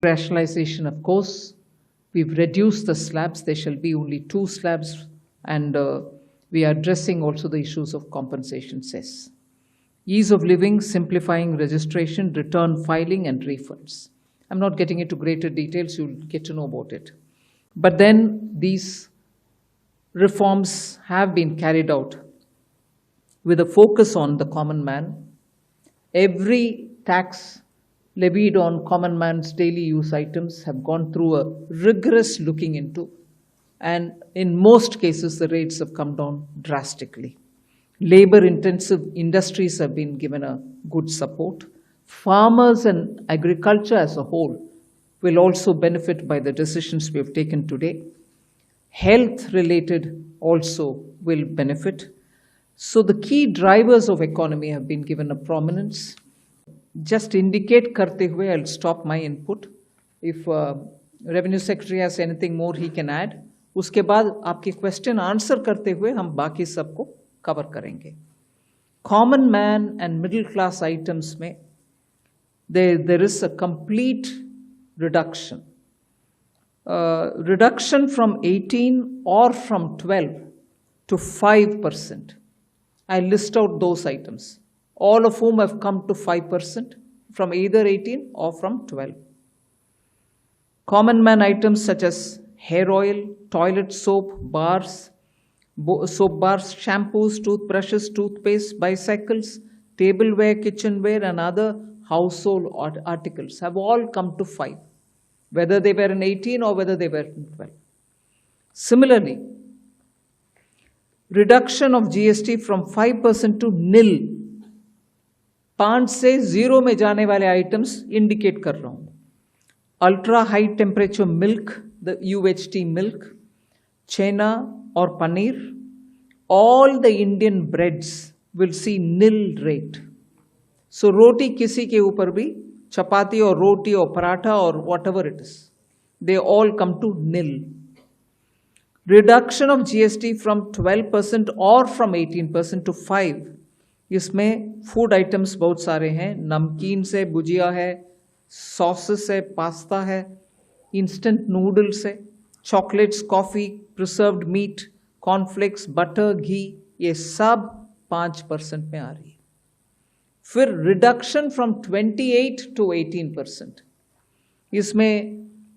Rationalization, of course, we've reduced the slabs. There shall be only 2 slabs, and we are addressing also the issues of compensation cess. Ease of living, simplifying registration, return filing, and refunds. I'm not getting into greater details, you'll get to know about it. But then these reforms have been carried out with a focus on the common man. Every tax levied on common man's daily use items have gone through a rigorous looking into, and in most cases the rates have come down drastically. Labor intensive industries have been given a good support. Farmers and agriculture as a whole will also benefit by the decisions we have taken today. Health related also will benefit. So the key drivers of economy have been given a prominence. Just indicate karte hue, I'll stop my input. If Revenue Secretary has anything more he can add. उसके बाद आपके question answer करते हुए हम बाकी सबको cover करेंगे. Common man and middle class items में there is a complete reduction. Reduction from 18 or from 12 to 5%. I list out those items, all of whom have come to 5% from either 18 or from 12. Common man items such as hair oil, toilet soap, bars, shampoos, toothbrushes, toothpaste, bicycles, tableware, kitchenware, and other household articles have all come to 5, whether they were in 18 or whether they were in 12. Similarly, reduction of GST from 5% to nil. 5 से 0 में जाने वाले items indicate कर रहा हूँ. Ultra high temperature milk, the UHT milk, chena or paneer, all the Indian breads will see nil rate. So roti kisi ke upar bhi, chapati or roti or paratha or whatever it is, they all come to nil. Reduction of GST from 12% or from 18% to 5%. इसमें food items बहुत सारे हैं. नमकीन से भुजिया है, sauces है, pasta है, instant noodles है, chocolates, coffee, preserved meat, cornflakes, butter, ghee, ये सब 5% में आ रही है. फिर रिडक्शन फ्रॉम 28 टू 18%. इसमें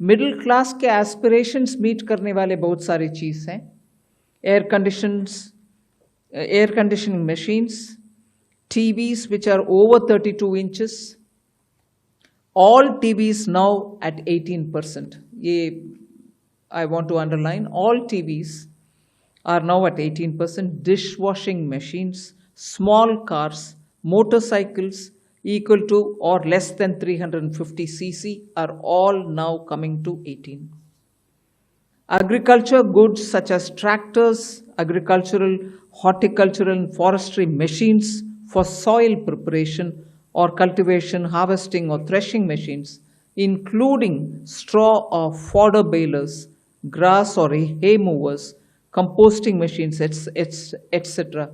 मिडिल क्लास के एस्पिरेशंस मीट करने वाले बहुत सारी चीज़ हैं. Air conditioning machines, TVs which are over 32 inches, all TVs now at 18%. I want to underline, all TVs are now at 18%. Dishwashing machines, small cars, motorcycles equal to or less than 350 cc are all now coming to 18. Agriculture goods such as tractors, agricultural, horticultural and forestry machines for soil preparation or cultivation, harvesting or threshing machines, including straw or fodder balers, grass or hay movers, composting machines, etc.,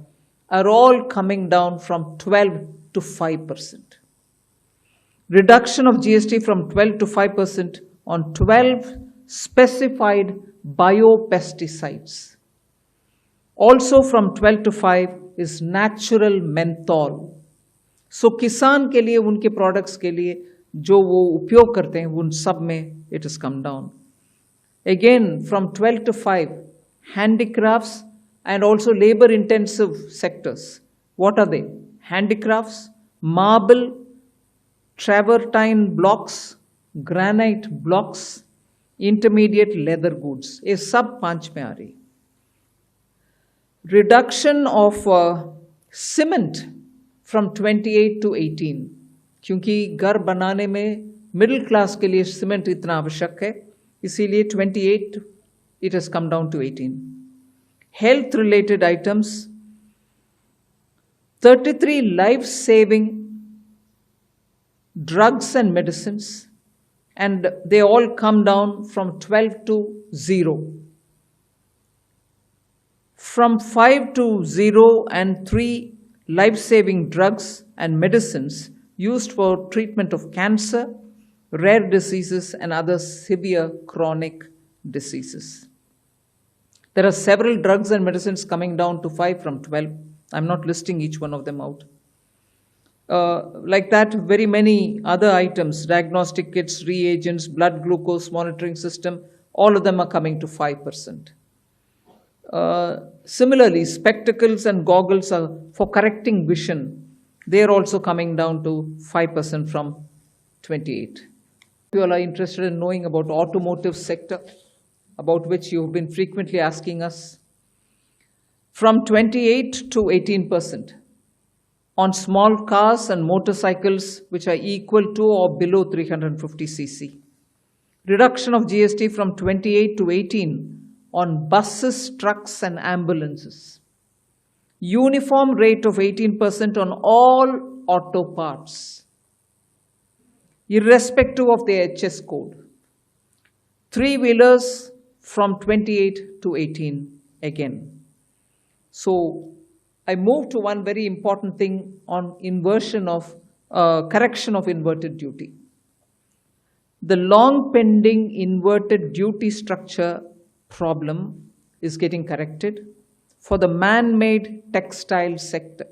are all coming down from 12 to 5%. Reduction of GST from 12 to 5% on 12 specified biopesticides. Also from 12 to 5 is natural menthol. So किसान के लिए, उनके products के लिए जो वो उपयोग करते हैं, उन सब में it has come down. Again from 12 to 5, handicrafts and also labor intensive sectors. What are they? Handicrafts, marble, travertine blocks, granite blocks, intermediate leather goods. ये सब 5 में आ रही. Reduction of cement from 28 to 18, क्योंकि घर बनाने में मिडिल क्लास के लिए सीमेंट इतना आवश्यक है, इसीलिए 28 it has come down to 18. Health related items, 33 life saving drugs and medicines, and they all come down from 12 to 0. From 5 to 0 and 3 life-saving drugs and medicines used for treatment of cancer, rare diseases, and other severe chronic diseases. There are several drugs and medicines coming down to 5 from 12. I'm not listing each one of them out. Like that, very many other items, diagnostic kits, reagents, blood glucose monitoring system, all of them are coming to 5%. Similarly, spectacles and goggles are for correcting vision. They are also coming down to 5% from 28. You all are interested in knowing about automotive sector, about which you have been frequently asking us. From 28 to 18% on small cars and motorcycles which are equal to or below 350 cc. Reduction of GST from 28 to 18 on buses, trucks and ambulances. Uniform rate of 18% on all auto parts, irrespective of their HS code. Three-wheelers from 28 to 18 again. So I move to one very important thing on inversion of correction of inverted duty. The long pending inverted duty structure problem is getting corrected for the man-made textile sector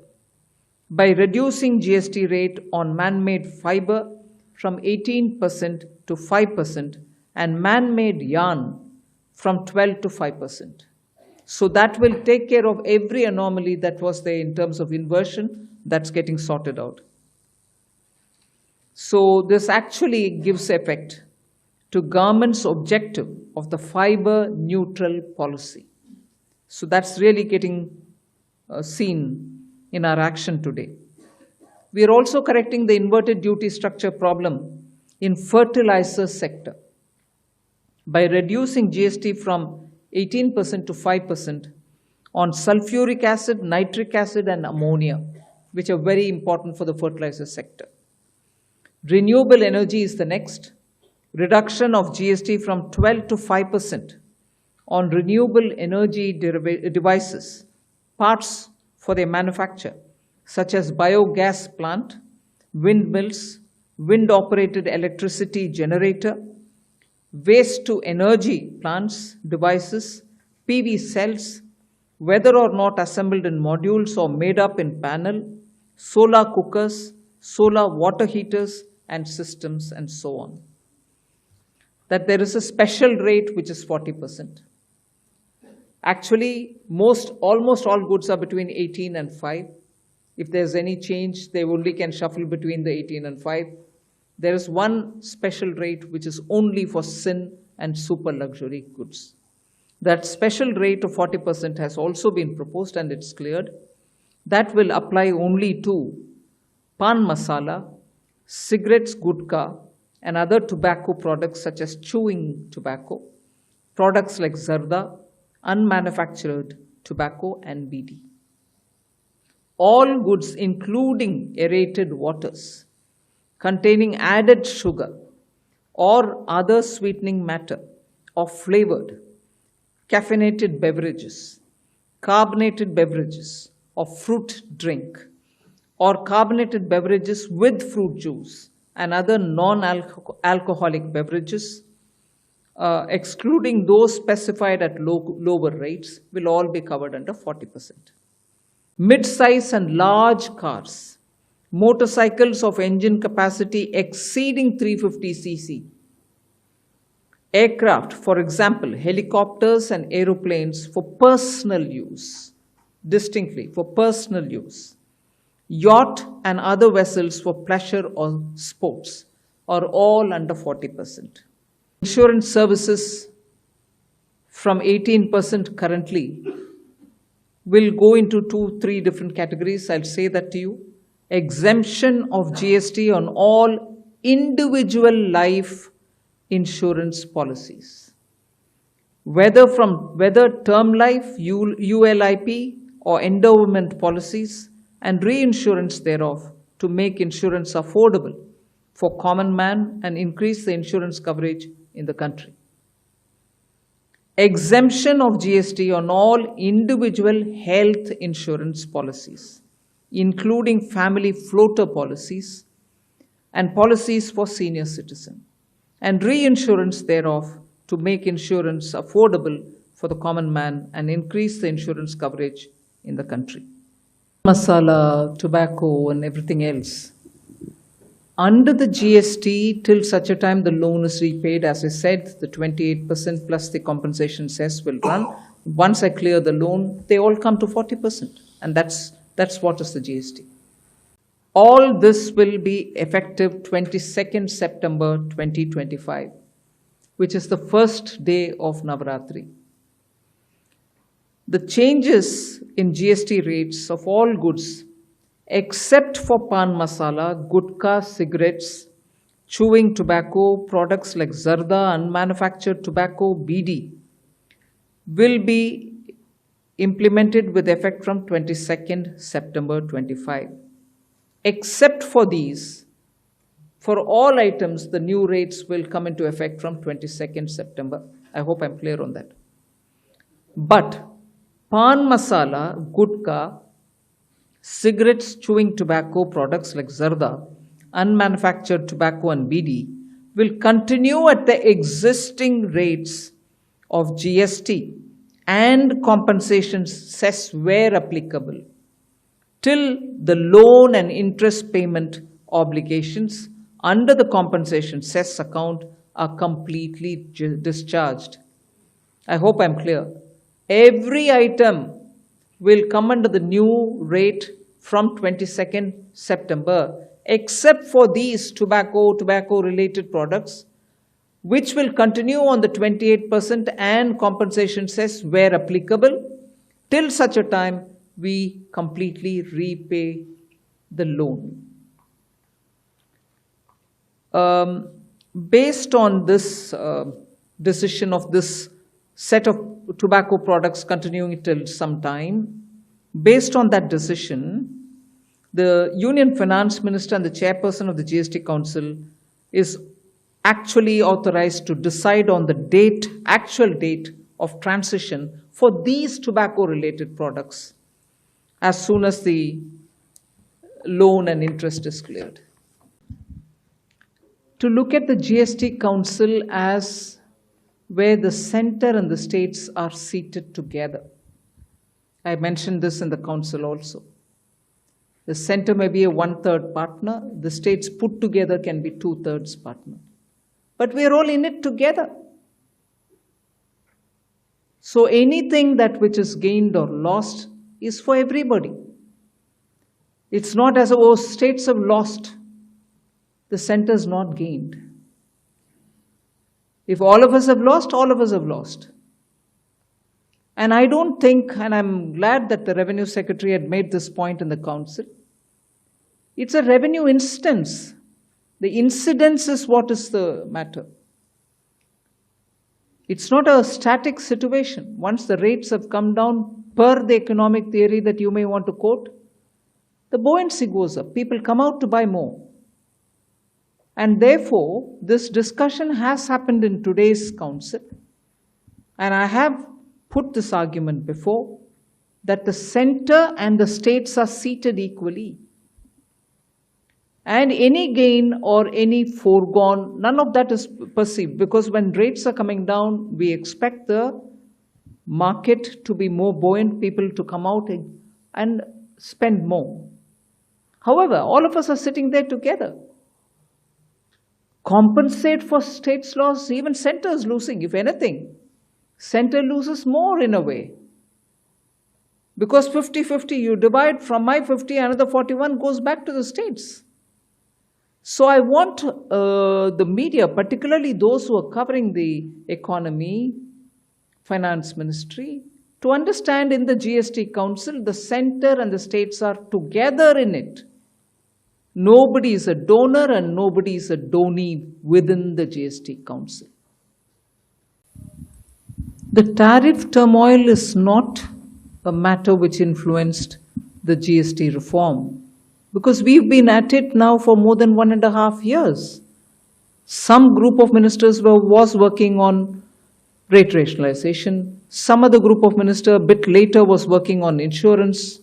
by reducing GST rate on man-made fiber from 18% to 5% and man-made yarn from 12 to 5%. So that will take care of every anomaly that was there in terms of inversion. That's getting sorted out. So this actually gives effect to government's objective of the fiber neutral policy. So that's really getting seen in our action today. We are also correcting the inverted duty structure problem in fertilizer sector by reducing GST from 18% to 5% on sulfuric acid, nitric acid and ammonia, which are very important for the fertilizer sector. Renewable energy is the next. Reduction of GST from 12 to 5% on renewable energy devices, parts for their manufacture, such as biogas plant, windmills, wind-operated electricity generator, waste-to-energy plants, devices, PV cells, whether or not assembled in modules or made up in panel, solar cookers, solar water heaters and systems and so on. That there is a special rate which is 40%. Actually, almost all goods are between 18 and 5. If there's any change, they only can shuffle between the 18 and 5. There is one special rate which is only for sin and super luxury goods. That special rate of 40% has also been proposed and it's cleared. That will apply only to pan masala, cigarettes, gutka, and other tobacco products such as chewing tobacco, products like zarda, unmanufactured tobacco and BD. All goods including aerated waters containing added sugar or other sweetening matter or flavored, caffeinated beverages, carbonated beverages or fruit drink or carbonated beverages with fruit juice and other non-alcoholic beverages, excluding those specified at lower rates, will all be covered under 40%. Mid-size and large cars, motorcycles of engine capacity exceeding 350 cc, aircraft, for example, helicopters and aeroplanes for personal use, distinctly for personal use, yacht and other vessels for pleasure or sports are all under 40%. Insurance services from 18% currently will go into 2-3 different categories. I'll say that to you. Exemption of GST on all individual life insurance policies, whether term life, ULIP or endowment policies, and reinsurance thereof, to make insurance affordable for common man and increase the insurance coverage in the country. Exemption of GST on all individual health insurance policies, including family floater policies and policies for senior citizens. and reinsurance thereof to make insurance affordable for the common man and increase the insurance coverage in the country. Masala, tobacco, and everything else. Under the GST, till such a time the loan is repaid, as I said, the 28% plus the compensation cess will run. Once I clear the loan, they all come to 40%. And that's what is the GST. All this will be effective 22nd September 2025, which is the first day of Navaratri. The changes in GST rates of all goods except for pan masala, gutka, cigarettes, chewing tobacco, products like zarda, unmanufactured tobacco, BD, will be implemented with effect from 22nd September 25. Except for these, for all items, the new rates will come into effect from 22nd September. I hope I'm clear on that. But pan masala, gutka, cigarettes, chewing tobacco, products like zarda, unmanufactured tobacco and BD will continue at the existing rates of GST and compensation cess where applicable till the loan and interest payment obligations under the compensation cess account are completely discharged. I hope I'm clear. Every item will come under the new rate from 22nd September, except for these tobacco-related products, which will continue on the 28% and compensation cess where applicable, till such a time we completely repay the loan. Based on this decision of this set of tobacco products continuing till some time, based on that decision, the Union Finance Minister and the Chairperson of the GST Council is actually authorized to decide on the actual date of transition for these tobacco-related products as soon as the loan and interest is cleared. To look at the GST Council as where the center and the states are seated together. I mentioned this in the council also. The center may be a 1/3 partner, the states put together can be 2/3 partner. But we are all in it together. So anything that which is gained or lost is for everybody. It's not as though states have lost, the center is not gained. If all of us have lost, all of us have lost. And I don't think, and I'm glad that the Revenue Secretary had made this point in the council, it's a revenue instance. The incidence is what is the matter. It's not a static situation. Once the rates have come down, per the economic theory that you may want to quote, the buoyancy goes up. People come out to buy more. And therefore, this discussion has happened in today's council. And I have put this argument before, that the center and the states are seated equally. And any gain or any foregone, none of that is perceived, because when rates are coming down, we expect the market to be more buoyant, people to come out and spend more. However, all of us are sitting there together. Compensate for states' loss, even center is losing. If anything, center loses more in a way. Because 50-50, you divide from my 50, another 41 goes back to the states. So I want the media, particularly those who are covering the economy, finance ministry, to understand in the GST Council, the center and the states are together in it. Nobody is a donor and nobody is a donee within the GST Council. The tariff turmoil is not a matter which influenced the GST reform, because we've been at it now for more than 1.5 years. Some group of ministers was working on rate rationalization. Some other group of ministers a bit later was working on insurance,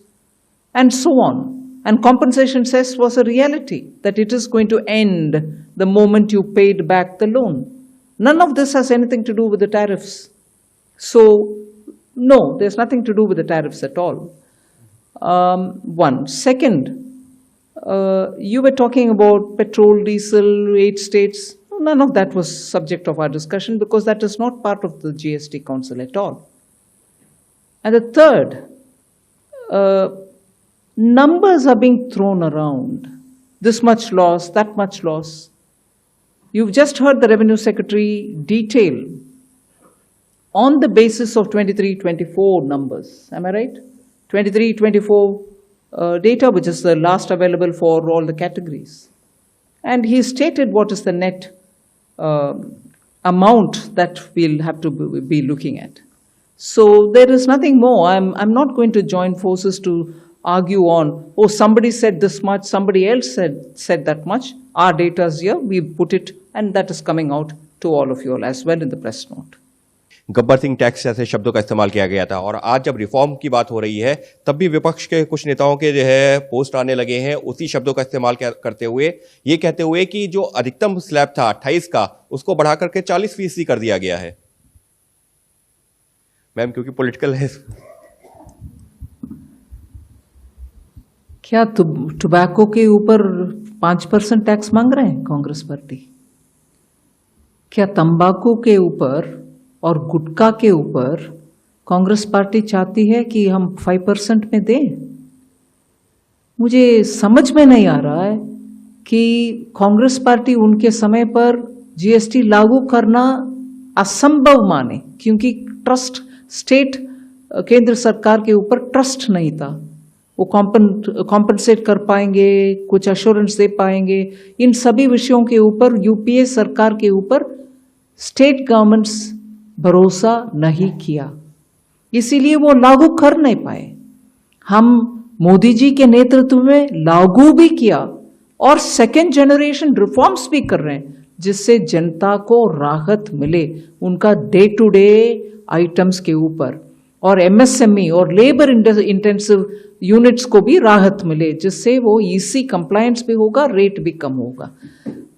and so on. And compensation cess was a reality, that it is going to end the moment you paid back the loan. None of this has anything to do with the tariffs. So, no, there's nothing to do with the tariffs at all. One. Second, you were talking about petrol, diesel, 8 states. None of that was subject of our discussion because that is not part of the GST Council at all. And the third, numbers are being thrown around. This much loss, that much loss. You've just heard the Revenue Secretary detail on the basis of 23-24 numbers. Am I right? 23-24 data, which is the last available for all the categories. And he stated what is the net amount that we'll have to be looking at. So there is nothing more. I'm not going to join forces to argue on, oh, somebody said this much, somebody else said that much. Our data is here, we put it, and that is coming out to all of you all as well in the press note. Gabbar Singh tax जैसे शब्दों का इस्तेमाल किया गया था और आज जब रिफॉर्म की बात हो रही है तब भी विपक्ष के कुछ नेताओं के जो है पोस्ट आने लगे हैं उसी शब्दों का इस्तेमाल करते हुए ये कहते हुए कि जो अधिकतम स्लैब था 28 का उसको बढ़ा करके 40% कर दिया गया है। मैम क्योंकि पॉलिटिकल है। क्या टोबैको के ऊपर 5% टैक्स मांग रहे हैं कांग्रेस पार्टी? क्या तंबाकू के ऊपर और गुटखा के ऊपर कांग्रेस पार्टी चाहती है कि हम 5% में दें? मुझे समझ में नहीं आ रहा है कि कांग्रेस पार्टी उनके समय पर जीएसटी लागू करना असंभव माने, क्योंकि ट्रस्ट स्टेट केंद्र सरकार के ऊपर ट्रस्ट नहीं था। वो कॉम्पनसेट कर पाएंगे, कुछ अश्योरेंस दे पाएंगे, इन सभी विषयों के ऊपर यूपीए सरकार के ऊपर स्टेट गवर्नमेंट्स भरोसा नहीं किया, इसीलिए वो लागू कर नहीं पाए। हम मोदी जी के नेतृत्व में लागू भी किया और सेकेंड जनरेशन रिफॉर्म्स भी कर रहे हैं जिससे जनता को राहत मिले उनका डे टू डे आइटम्स के ऊपर, और एमएसएमई और लेबर इंटेंसिव यूनिट्स को भी राहत मिले जिससे वो ईसी कंप्लायंस भी होगा, रेट भी कम होगा।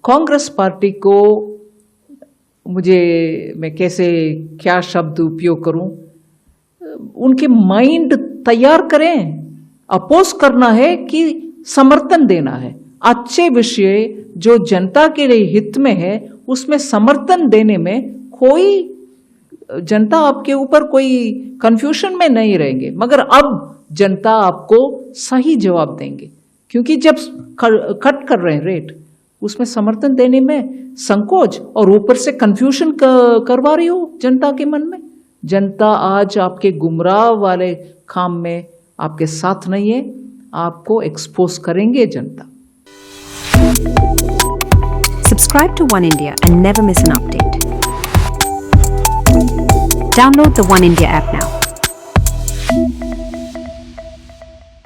कांग्रेस पार्टी को मैं कैसे क्या शब्द उपयोग करूं, उनके माइंड तैयार करें। अपोज करना है कि समर्थन देना है। अच्छे विषय जो जनता के लिए हित में है उसमें समर्थन देने में कोई जनता आपके ऊपर कोई कंफ्यूजन में नहीं रहेंगे, मगर अब जनता आपको सही जवाब देंगे, क्योंकि जब कट कर रहे हैं रेट उसमें समर्थन देने में संकोच और ऊपर से कंफ्यूजन करवा रही हो जनता के मन में। जनता आज आपके गुमराह वाले काम में आपके साथ नहीं है, आपको एक्सपोज करेंगे जनता। Subscribe to One India and never miss an update. Download the One India app now.